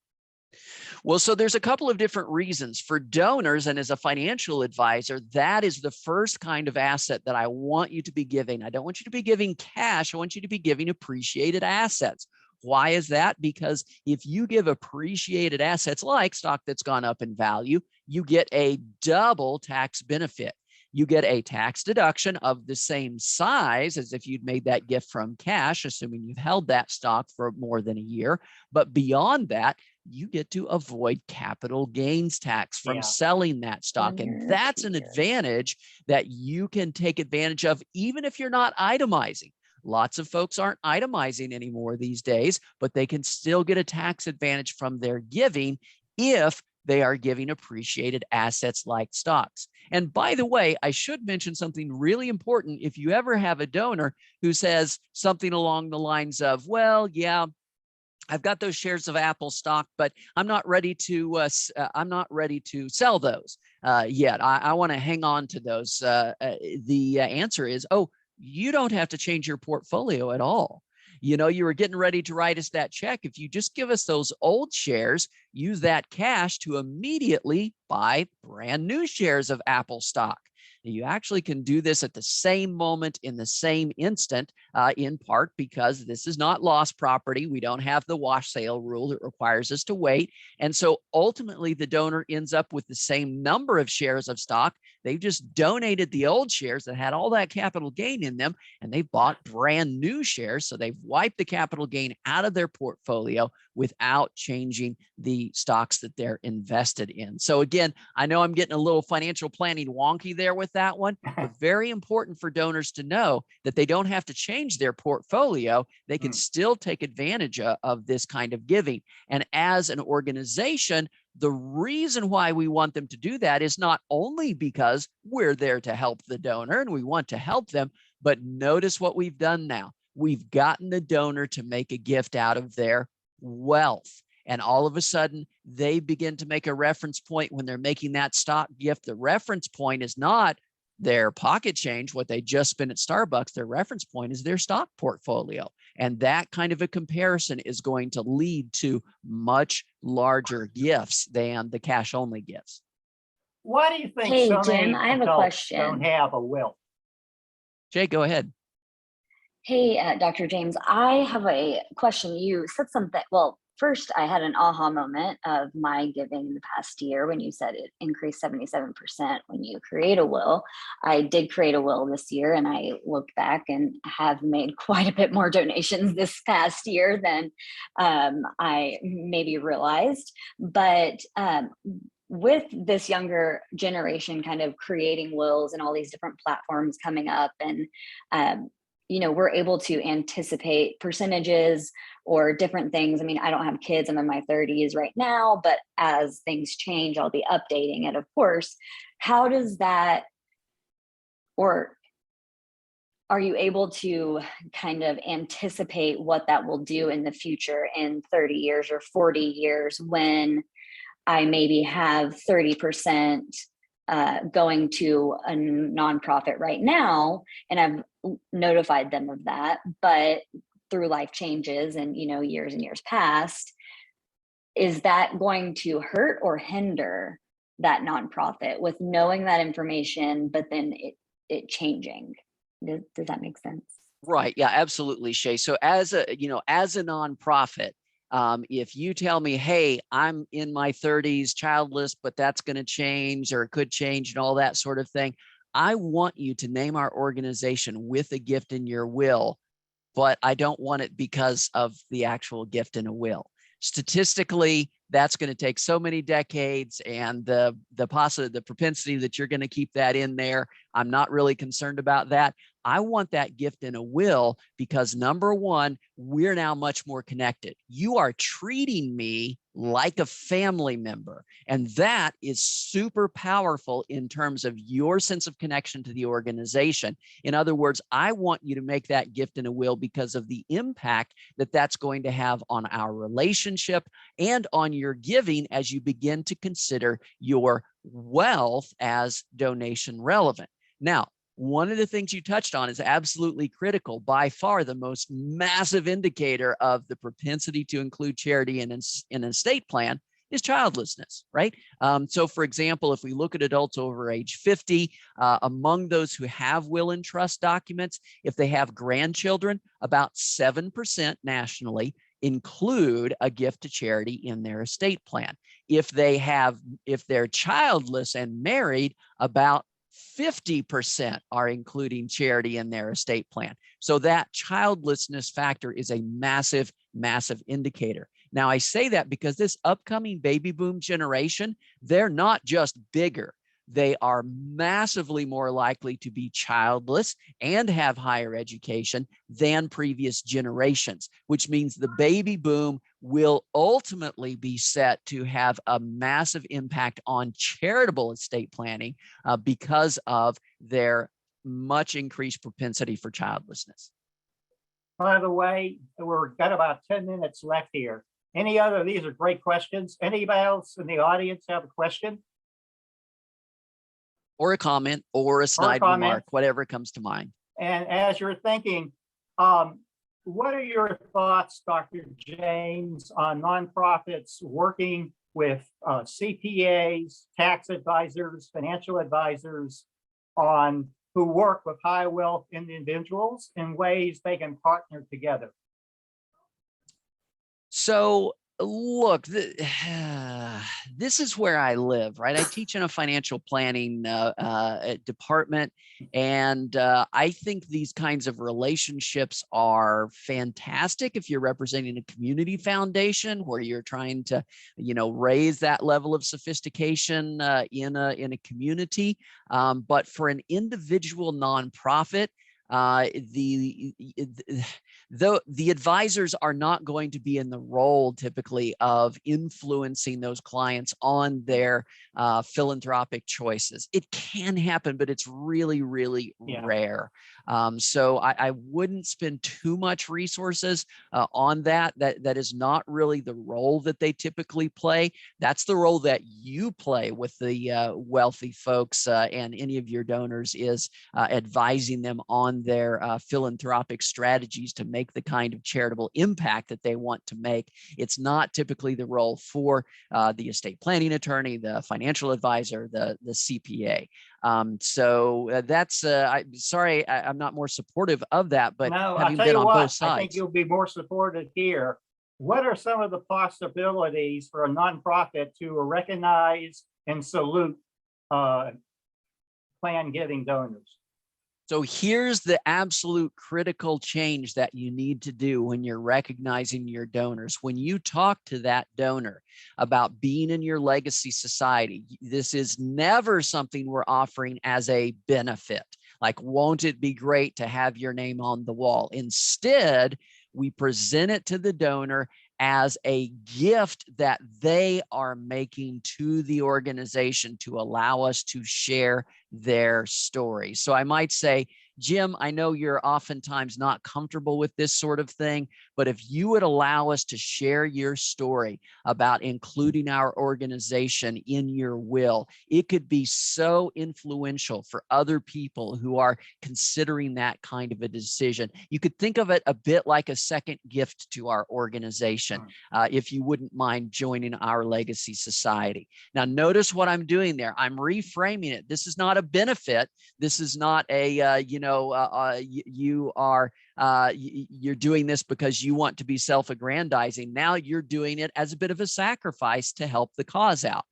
Well, so there's a couple of different reasons. For donors and as a financial advisor, that is the first kind of asset that I want you to be giving. I don't want you to be giving cash. I want you to be giving appreciated assets. Why is that? Because if you give appreciated assets like stock that's gone up in value, you get a double tax benefit. You get a tax deduction of the same size as if you'd made that gift from cash, assuming you've held that stock for more than a year. But beyond that, you get to avoid capital gains tax from Yeah. selling that stock. And that's an advantage that you can take advantage of, even if you're not itemizing. Lots of folks aren't itemizing anymore these days, but they can still get a tax advantage from their giving if they are giving appreciated assets like stocks. And by the way, I should mention something really important. If you ever have a donor who says something along the lines of, well, yeah, I've got those shares of Apple stock, but I'm not ready to sell those yet. I want to hang on to those. The answer is, oh, you don't have to change your portfolio at all. You know, you were getting ready to write us that check. If you just give us those old shares, use that cash to immediately buy brand new shares of Apple stock. You actually can do this at the same moment in the same instant, in part because this is not lost property. We don't have the wash sale rule that requires us to wait. And so ultimately the donor ends up with the same number of shares of stock. They've just donated the old shares that had all that capital gain in them, and they bought brand new shares. So they've wiped the capital gain out of their portfolio without changing the stocks that they're invested in. So again, I know I'm getting a little financial planning wonky there with that one, but very important for donors to know that they don't have to change their portfolio. They can still take advantage of this kind of giving. And as an organization, the reason why we want them to do that is not only because we're there to help the donor and we want to help them, but notice what we've done now. We've gotten the donor to make a gift out of their wealth. And all of a sudden, they begin to make a reference point when they're making that stock gift. The reference point is not their pocket change, what they just spent at Starbucks. Their reference point is their stock portfolio. And that kind of a comparison is going to lead to much larger gifts than the cash only gifts. Why do you think Hey, so Jim, many I have a adults question. don't have a will? Jay, go ahead. Hey, Dr. James, I have a question. You said something. Well, first, I had an aha moment of my giving in the past year when you said it increased 77% when you create a will. I did create a will this year, and I looked back and have made quite a bit more donations this past year than I maybe realized. But with this younger generation kind of creating wills and all these different platforms coming up, and you know, we're able to anticipate percentages or different things. I mean, I don't have kids, I'm in my 30s right now, but as things change, I'll be updating it, of course. How does that, or are you able to kind of anticipate what that will do in the future in 30 years or 40 years when I maybe have 30% going to a nonprofit right now, and I've notified them of that, but through life changes and, you know, years and years past, is that going to hurt or hinder that nonprofit with knowing that information, but then it changing? Does that make sense? Right. Yeah, absolutely, Shay. So as a nonprofit, if you tell me, hey, I'm in my 30s, childless, but that's going to change or it could change and all that sort of thing, I want you to name our organization with a gift in your will, but I don't want it because of the actual gift in a will. Statistically, that's going to take so many decades, and the propensity that you're going to keep that in there, I'm not really concerned about that. I want that gift in a will because, number one, we're now much more connected. You are treating me like a family member, and that is super powerful in terms of your sense of connection to the organization. In other words, I want you to make that gift in a will because of the impact that that's going to have on our relationship and on your giving as you begin to consider your wealth as donation relevant. Now, one of the things you touched on is absolutely critical. By far, the most massive indicator of the propensity to include charity in an estate plan is childlessness, right? So for example, if we look at adults over age 50, among those who have will and trust documents, if they have grandchildren, about 7% nationally include a gift to charity in their estate plan. If they're childless and married, about 50% are including charity in their estate plan. So that childlessness factor is a massive, massive indicator. Now, I say that because this upcoming baby boom generation, they're not just bigger. They are massively more likely to be childless and have higher education than previous generations, which means the baby boom will ultimately be set to have a massive impact on charitable estate planning because of their much increased propensity for childlessness. By the way, we've got about 10 minutes left here. These are great questions. Anybody else in the audience have a question? Or a comment or a snide remark, whatever comes to mind. And as you're thinking, what are your thoughts, Dr. James, on nonprofits working with CPAs, tax advisors, financial advisors who work with high wealth individuals in ways they can partner together? So look, this is where I live, right? I teach in a financial planning department, and I think these kinds of relationships are fantastic if you're representing a community foundation where you're trying to, raise that level of sophistication in a community. But for an individual nonprofit, the advisors are not going to be in the role typically of influencing those clients on their philanthropic choices. It can happen, but it's really, really rare. So I wouldn't spend too much resources on that. That is not really the role that they typically play. That's the role that you play with the wealthy folks and any of your donors is advising them on their philanthropic strategies to make the kind of charitable impact that they want to make. It's not typically the role for the estate planning attorney, the financial advisor, the CPA. So that's, sorry, I'm not more supportive of that, but no, having been on both sides. I think you'll be more supportive here. What are some of the possibilities for a nonprofit to recognize and salute plan giving donors? So here's the absolute critical change that you need to do when you're recognizing your donors. When you talk to that donor about being in your legacy society, this is never something we're offering as a benefit. Like, won't it be great to have your name on the wall? Instead, we present it to the donor as a gift that they are making to the organization to allow us to share their story. So I might say, Jim, I know you're oftentimes not comfortable with this sort of thing, but if you would allow us to share your story about including our organization in your will, it could be so influential for other people who are considering that kind of a decision. You could think of it a bit like a second gift to our organization, if you wouldn't mind joining our legacy society. Now, notice what I'm doing there. I'm reframing it. This is not a benefit. This is not a, you're doing this because you want to be self-aggrandizing. Now you're doing it as a bit of a sacrifice to help the cause out.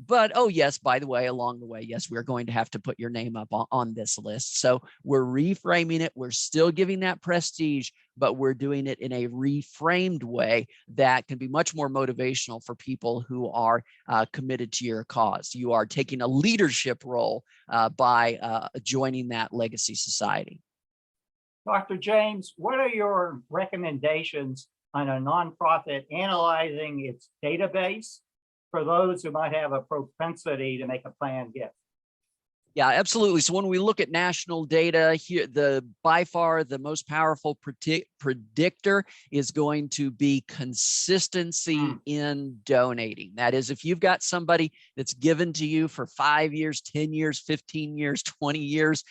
But, oh yes, by the way, along the way, yes, we're going to have to put your name up on this list. So we're reframing it. We're still giving that prestige, but we're doing it in a reframed way that can be much more motivational for people who are committed to your cause. You are taking a leadership role by joining that legacy society. Dr. James, what are your recommendations on a nonprofit analyzing its database for those who might have a propensity to make a planned gift? Yeah, absolutely. So when we look at national data here, by far the most powerful predictor is going to be consistency in donating. That is, if you've got somebody that's given to you for 5 years, 10 years, 15 years, 20 years,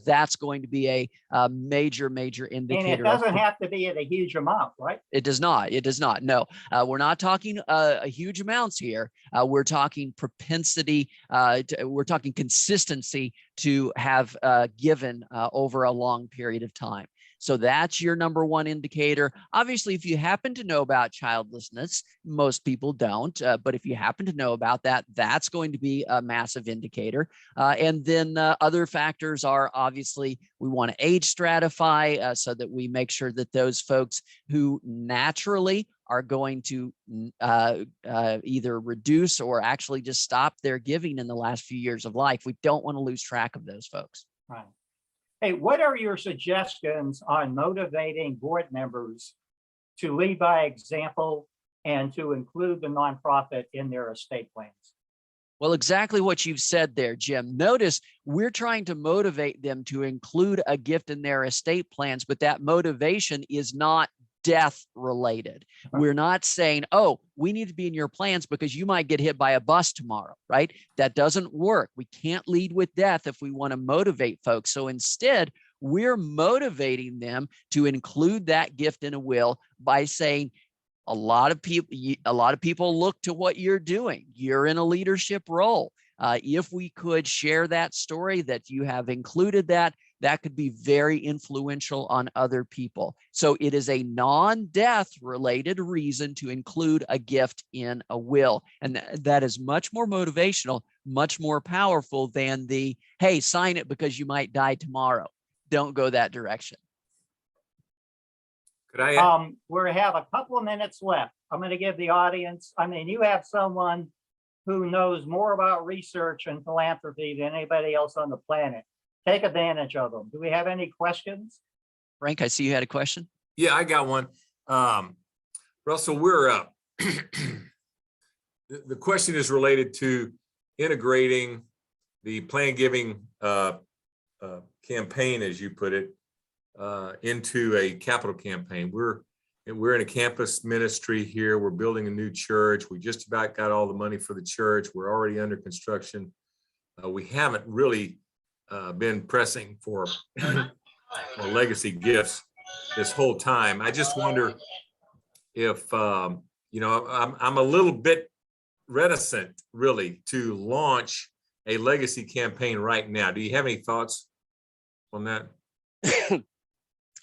that's going to be a major indicator. And it doesn't have to be at a huge amount, right? It does not. It does not. No, we're not talking huge amounts here. We're talking propensity. We're talking consistency to have given over a long period of time. So that's your number one indicator. Obviously, if you happen to know about childlessness, most people don't, but if you happen to know about that, that's going to be a massive indicator. And then other factors are obviously we want to age stratify so that we make sure that those folks who naturally are going to either reduce or actually just stop their giving in the last few years of life. We don't want to lose track of those folks. Right. Hey, what are your suggestions on motivating board members to lead by example and to include the nonprofit in their estate plans? Well, exactly what you've said there, Jim. Notice we're trying to motivate them to include a gift in their estate plans, but that motivation is not death related. We're not saying, oh, we need to be in your plans because you might get hit by a bus tomorrow, right? That doesn't work. We can't lead with death if we want to motivate folks. So instead, we're motivating them to include that gift in a will by saying, a lot of people look to what you're doing. You're in a leadership role. If we could share that story that you have included that could be very influential on other people. So it is a non-death related reason to include a gift in a will. And that is much more motivational, much more powerful than the, hey, sign it because you might die tomorrow. Don't go that direction. Could I? We have a couple of minutes left. I'm going to give the audience, I mean, you have someone who knows more about research and philanthropy than anybody else on the planet. Take advantage of them. Do we have any questions? Frank, I see you had a question. Yeah, I got one. Russell, we're up. The question is related to integrating the plan giving campaign, as you put it, into a capital campaign. We're in a campus ministry here. We're building a new church. We just about got all the money for the church. We're already under construction. We haven't really been pressing for legacy gifts this whole time. I just wonder if, you know, I'm a little bit reticent really to launch a legacy campaign right now. Do you have any thoughts on that?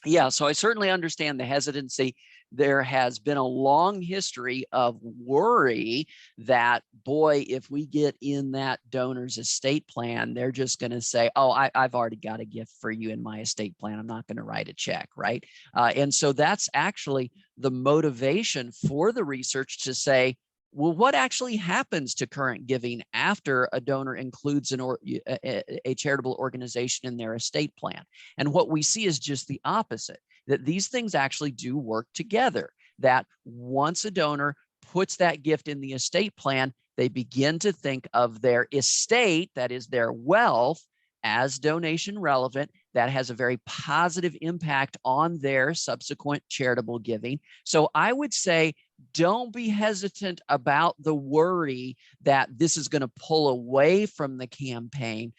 Yeah, so I certainly understand the hesitancy. There has been a long history of worry that, boy, if we get in that donor's estate plan, they're just going to say, oh, I've already got a gift for you in my estate plan. I'm not going to write a check, right? And so that's actually the motivation for the research to say, well, what actually happens to current giving after a donor includes a charitable organization in their estate plan? And what we see is just the opposite, that these things actually do work together, that once a donor puts that gift in the estate plan, they begin to think of their estate, that is their wealth, as donation relevant. That has a very positive impact on their subsequent charitable giving. So I would say, don't be hesitant about the worry that this is going to pull away from the campaign,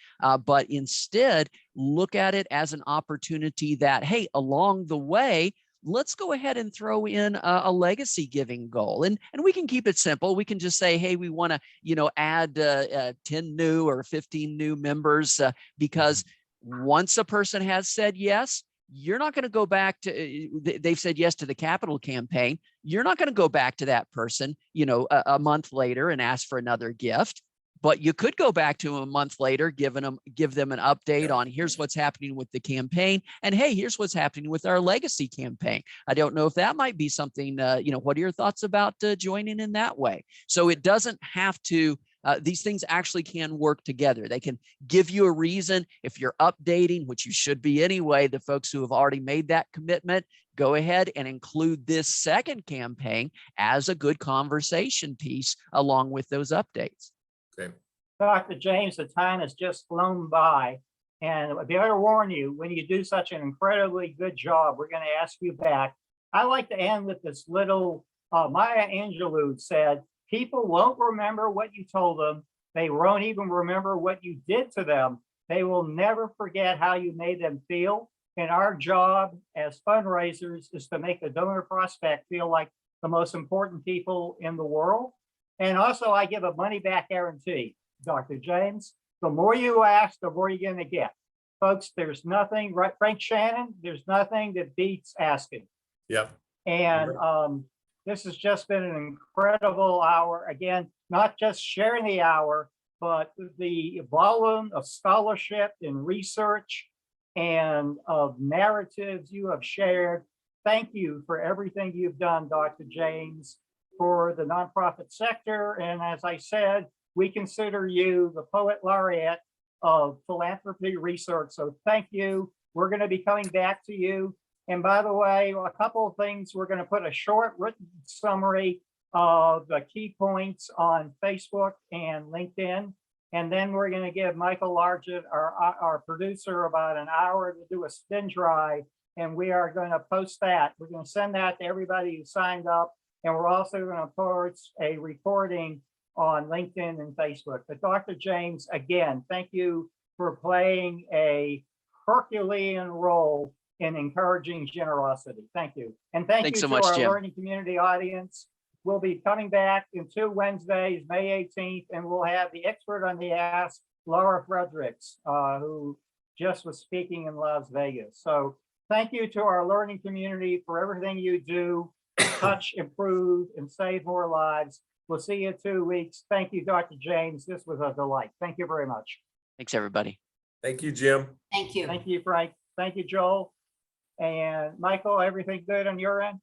but instead look at it as an opportunity that, hey, along the way, let's go ahead and throw in a legacy giving goal. And we can keep it simple. We can just say, hey, we want to, you know, add 10 new or 15 new members because once a person has said yes, you're not going to go back to, they've said yes to the capital campaign. You're not going to go back to that person, you know, a month later and ask for another gift. But you could go back to them a month later, give them an update on here's what's happening with the campaign. And hey, here's what's happening with our legacy campaign. I don't know if that might be something, you know, what are your thoughts about joining in that way? So it doesn't have to, these things actually can work together. They can give you a reason. If you're updating, which you should be anyway, the folks who have already made that commitment, go ahead and include this second campaign as a good conversation piece along with those updates. Okay. Dr. James, the time has just flown by. And I better warn you, when you do such an incredibly good job, we're going to ask you back. I like to end with this little, Maya Angelou said, people won't remember what you told them. They won't even remember what you did to them. They will never forget how you made them feel. And our job as fundraisers is to make the donor prospect feel like the most important people in the world. And also I give a money back guarantee, Dr. James. The more you ask, the more you're going to get. Folks, there's nothing, right? Frank Shannon, there's nothing that beats asking. Yep. And this has just been an incredible hour. Again, not just sharing the hour, but the volume of scholarship and research and of narratives you have shared thank you for everything you've done, Dr. James, for the nonprofit sector. And as I said, we consider you the poet laureate of philanthropy research. So thank you. We're going to be coming back to you. And by the way, a couple of things, we're going to put a short written summary of the key points on Facebook and LinkedIn. And then we're going to give Michael Largett, our producer, about an hour to do a spin drive. And we are going to post that. We're going to send that to everybody who signed up. And we're also going to post a recording on LinkedIn and Facebook. But Dr. James, again, thank you for playing a Herculean role in encouraging generosity. Thank you. And thank Thanks you so to much, our Jim. learning community audience. We'll be coming back in 2 Wednesdays, May 18th, and we'll have the expert on the ask, Laura Fredericks, who just was speaking in Las Vegas. So thank you to our learning community for everything you do, touch, improve, and save more lives. We'll see you in 2 weeks. Thank you, Dr. James. This was a delight. Thank you very much. Thanks, everybody. Thank you, Jim. Thank you. Thank you, Frank. Thank you, Joel. And Michael, everything good on your end?